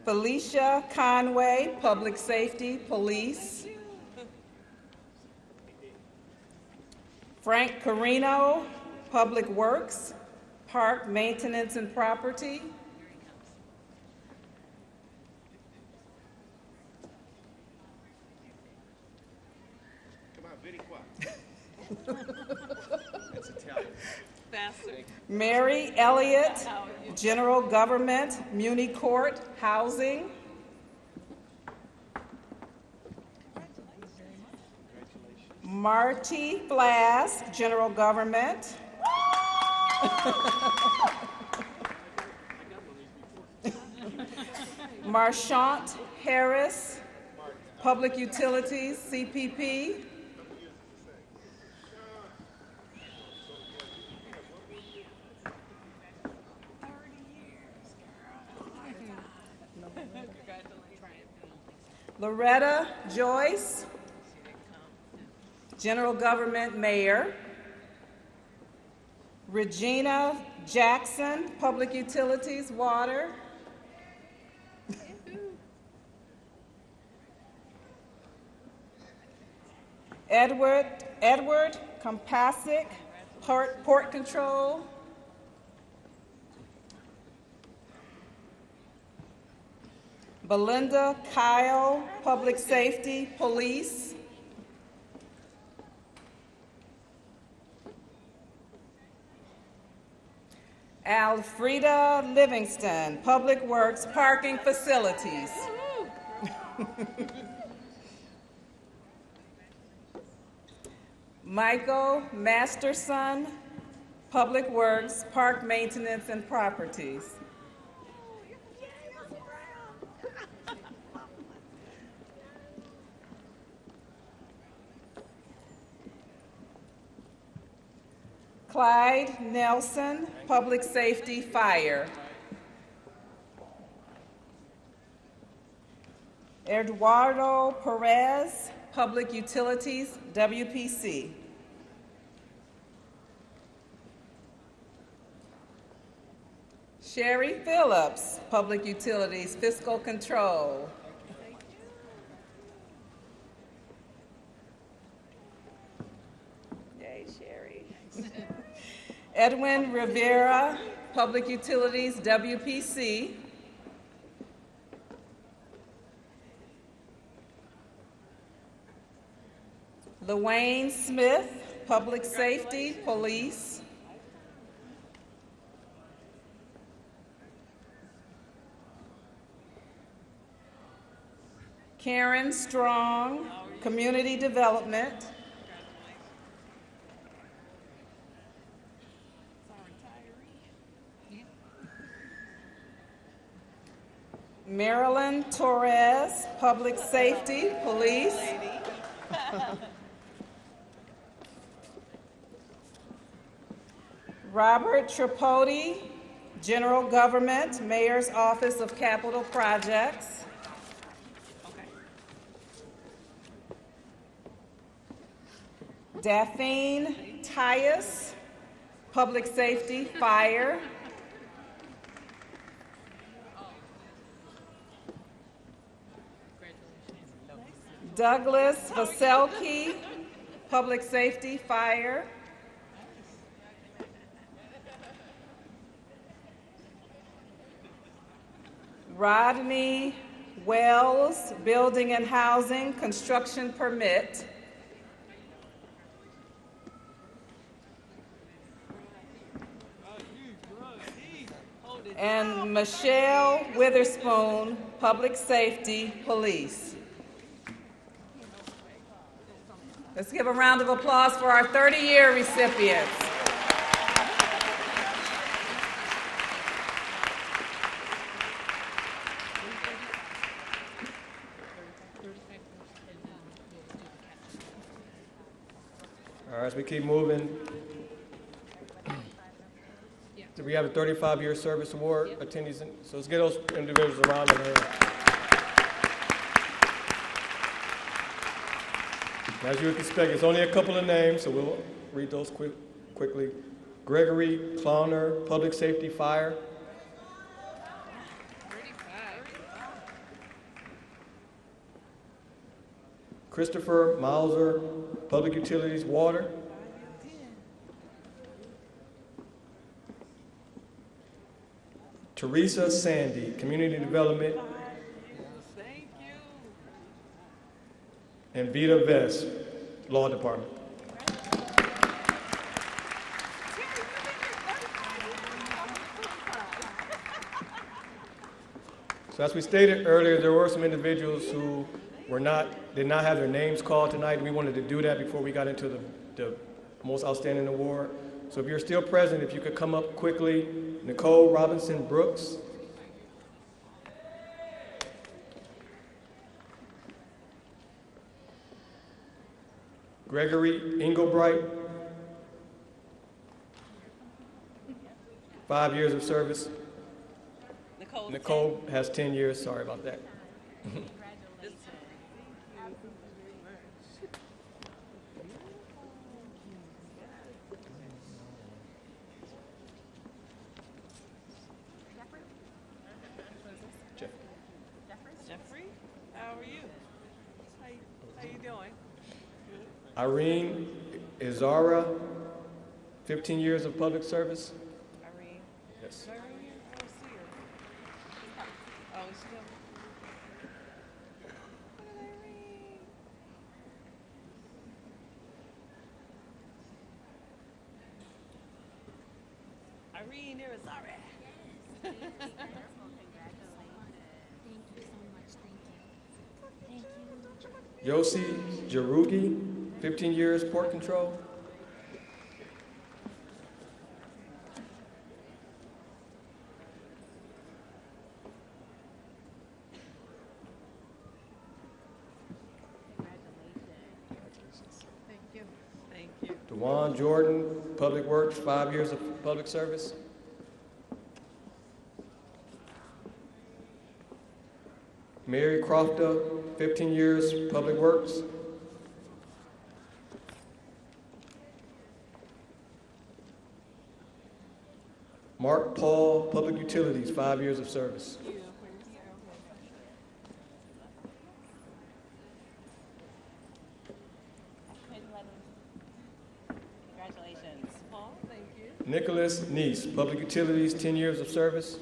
Felicia Conway, Public Safety, Police. Frank Carino, Public Works, Park Maintenance and Property. Come on, very quiet. That's Italian. Faster. Mary Elliott, General Government, Muni Court, Housing. Marty Flask, General Government. Marchant Harris, Public Utilities, CPP. Loretta Joyce, General Government Mayor. Regina Jackson, Public Utilities, Water. Edward Kompasic, Port Control. Belinda Kyle, Public Safety, Police. Alfreda Livingston, Public Works, Parking Facilities. Michael Masterson, Public Works, Park Maintenance and Properties. Clyde Nelson, Public Safety, Fire. Eduardo Perez, Public Utilities, WPC. Sherry Phillips, Public Utilities, Fiscal Control. Yay, Sherry. Edwin Rivera, Public Utilities, WPC. LaWayne Smith, Public Safety, Police. Karen Strong, Community Development. Marilyn Torres, Public Safety, Police. Robert Tripodi, General Government, Mayor's Office of Capital Projects. Daphne Tyus, Public Safety, Fire. Douglas Vaselki, Public Safety, Fire. Rodney Wells, Building and Housing, Construction Permit. And Michelle Witherspoon, Public Safety, Police. Let's give a round of applause for our 30-year recipients. All right, as we keep moving, we have a 35-year service award attendees. So let's get those individuals around the hand. As you would expect, it's only a couple of names, so we'll read those quickly. Gregory Clowner, Public Safety, Fire. Christopher Mauser, Public Utilities, Water. Teresa Sandy, Community Development. And Vita Vest, Law Department. So as we stated earlier, there were some individuals who did not have their names called tonight. We wanted to do that before we got into the most outstanding award. So if you're still present, if you could come up quickly. Nicole Robinson Brooks. Gregory Engelbright. 5 years of service. Nicole has 10 years, sorry about that. Irene Izara, 15 years of public service. Irene. Yes. Is Irene here? I don't see her. Oh, is she up? Look at Irene. Irene, there is Zara. Thank you so much. Thank you. Yossi Jarugi, 15 years port control. Thank you. Thank you. Dewan Jordan, Public Works, 5 years of public service. Mary Crofter, 15 years, Public Works. Mark Paul, Public Utilities, 5 years of service. Congratulations. Paul, thank you. Nicholas Neese, Public Utilities, 10 years of service.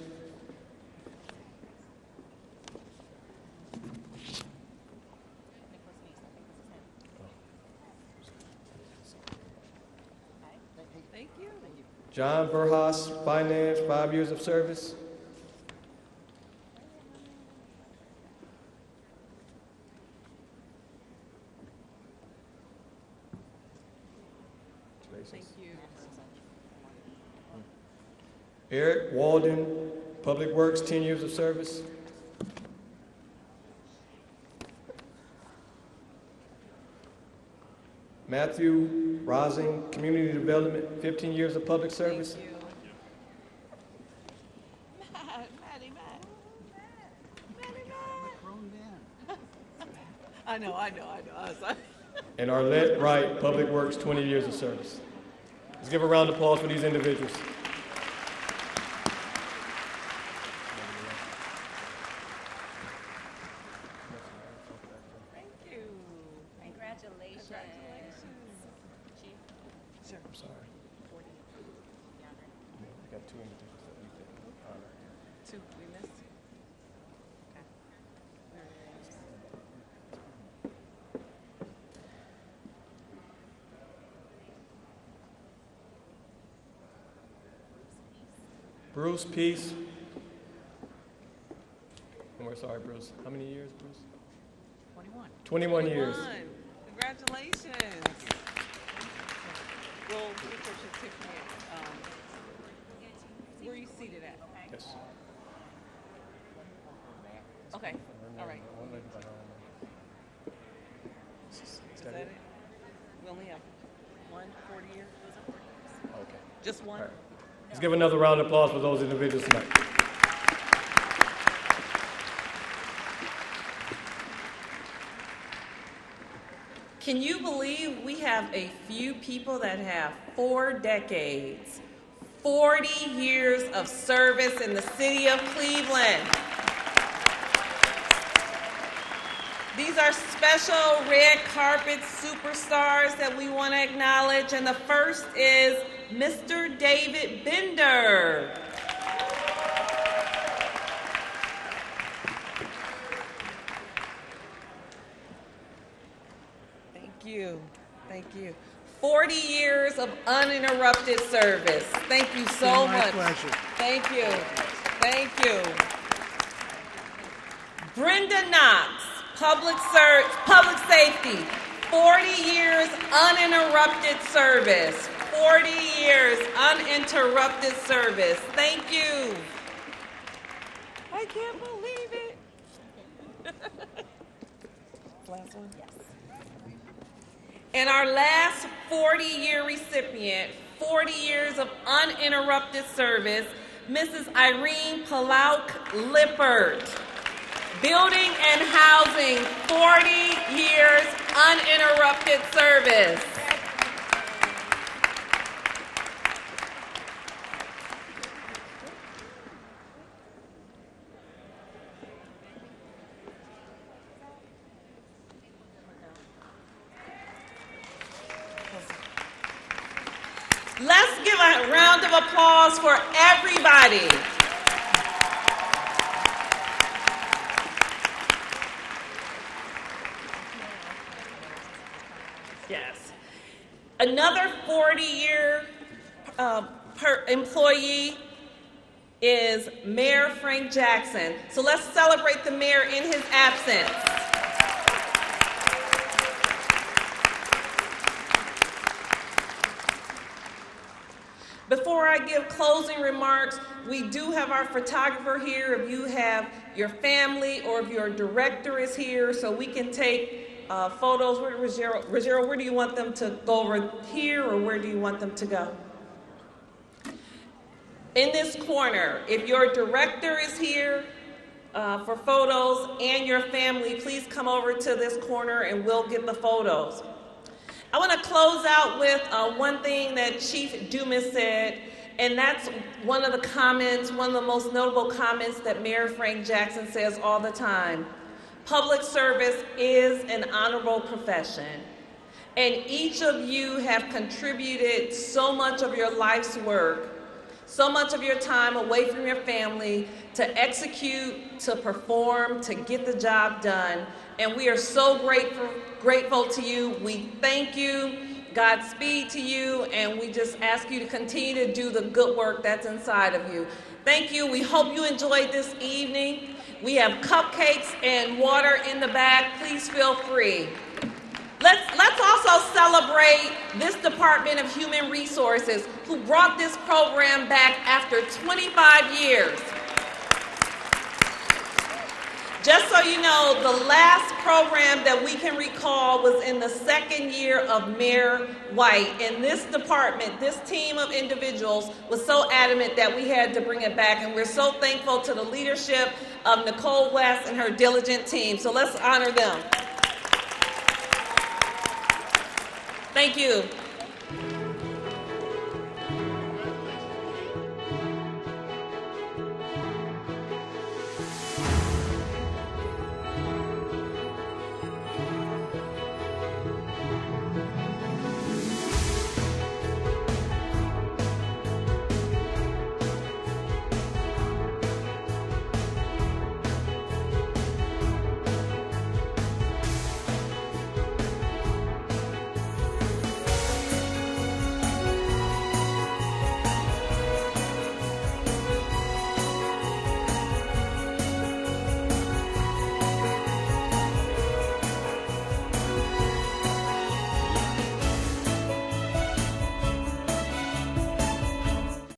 Thank you. John Burhas, Finance, 5 years of service. Thank you. Eric Walden, Public Works, 10 years of service. Matthew Rosing, Community Development, 15 years of public service. Thank you. Maddie. I know. I was like, And Arlette Wright, Public Works, 20 years of service. Let's give a round of applause for these individuals. thank you. Congratulations. Chief. Sure. I'm sorry. I got 2 individuals that we didn't honor. Two we missed. Okay. Bruce Peace. And we're sorry, Bruce. How many years, Bruce? 21 years. Congratulations. Well, get your certificate. Where are you seated at? Yes. Okay. All right. Is that it? We only have 140 year? Okay. Just one? All right. Let's give another round of applause for those individuals tonight. Can you believe we have a few people that have 4 decades, 40 years of service in the city of Cleveland? These are special red carpet superstars that we want to acknowledge, and the first is Mr. David Bender. Thank you. 40 years of uninterrupted service. Thank you so much. My pleasure. Thank you. Brenda Knox, public safety, 40 years uninterrupted service. 40 years uninterrupted service. Thank you. I can't believe it. Last one? Yes. And our last 40-year recipient, 40 years of uninterrupted service, Mrs. Irene Palauk Lippert. Building and housing, 40 years uninterrupted service. Let's give a round of applause for everybody. Yes. Another 40-year employee is Mayor Frank Jackson. So let's celebrate the mayor in his absence. Before I give closing remarks, we do have our photographer here. If you have your family or if your director is here, so we can take photos. Rogero, where do you want them to go, over here or where do you want them to go? In this corner, if your director is here for photos and your family, please come over to this corner and we'll get the photos. I want to close out with one thing that Chief Dumas said, and that's one of the comments, one of the most notable comments that Mayor Frank Jackson says all the time. Public service is an honorable profession, and each of you have contributed so much of your life's work, so much of your time away from your family to execute, to perform, to get the job done. And we are so grateful to you. We thank you. Godspeed to you. And we just ask you to continue to do the good work that's inside of you. Thank you. We hope you enjoyed this evening. We have cupcakes and water in the back. Please feel free. Let's also celebrate this Department of Human Resources who brought this program back after 25 years. Just so you know, the last program that we can recall was in the second year of Mayor White. And this department, this team of individuals was so adamant that we had to bring it back. And we're so thankful to the leadership of Nicole West and her diligent team. So let's honor them. Thank you.